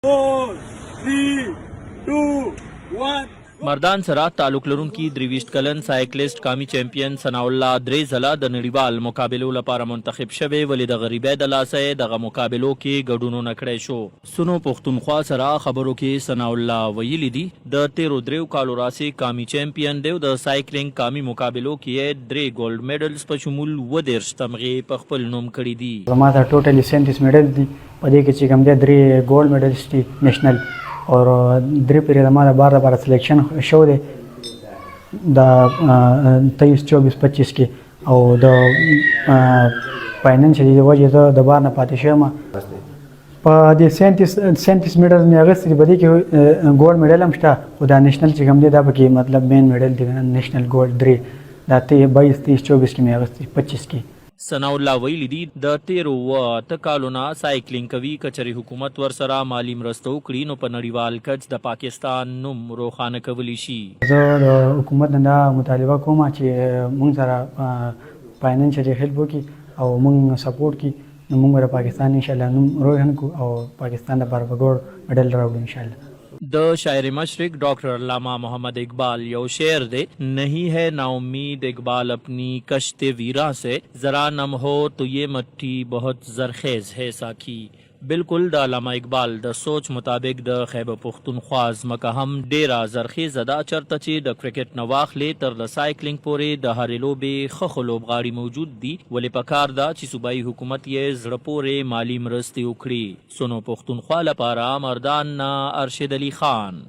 4, 3, 2, 1. مردان سره تعلق لرونکي 23 کلن سایکلیسټ قامي چمپیون ثناء الله درې ځله د نړیوال مقابلو لپاره منتخب شوی ولې د غریبۍ د لاسه دغه مقابلو کې ګډون نه کړی شو. سنو پښتونخوا سره خبرو کې ثناء الله ویلي دي د 13 کالو راسي قامي چمپیون دی د سایکلینګ قامي مقابلو کې 3 ګولډ میډلز په شمول 19 تمغې په خپل نوم کړي دي. زما ته ټوټلی 37 میډل دي په دې کې چې کوم دي 3 ګولډ میډلز دي نېشنل और 3 پیریډ ما د بار لپاره سلیکشن شو دی د 23 24 25 کې او د فاینانشلي د وجې زه د بار نه پاتې شوم. په دې 37 میډل مې اخیستي په دې کې ګولډ میډل هم شته خو دا نېشنل چې کوم دی دا پکې مطلب مین میډل دی نېشنل ګولډ 3 دا 22 23 24 کې مې اخیستي 25 کې. ثناء الله ویلي دي د 13 کالو نه سایکلینګ کوي کچري حکومت ورسره مالی مرسته وکړي نو په نړیوال کچ د پاکستان نوم روښانه کولی شي. زه د حکومت نه مطالبه کوم چې موږ سره فاینانشلي هیلپ وکړي او موږ سپورټ کړي نو موږ د پاکستان ان شاء الله نوم روښانه کوو او پاکستان لپاره به ګولډ میډل راوړو ان شاء الله. د شاعر مشرق ڈاکٹر علامہ محمد اقبال یو شعر دے نہیں ہے نا امید اقبال اپنی کشت ویرا سے ذرا نم ہو تو یہ مٹی بہت زرخیز ہے ساکی. بالکل د علامہ اقبال د سوچ مطابق د خیبر پختونخوا ځمکه هم ډیره زرخیزه ده چرته چې د کرکټ نه واخلې تر د سایکلینګ پورې د هرې لوبې ښه لوبغاړي موجود دي ولې پکار ده چې صوبایي حکومت یې زړه پورې مالی مرستې وکړي. سنو پختونخوا لپاره مردان نه ارشد علي خان.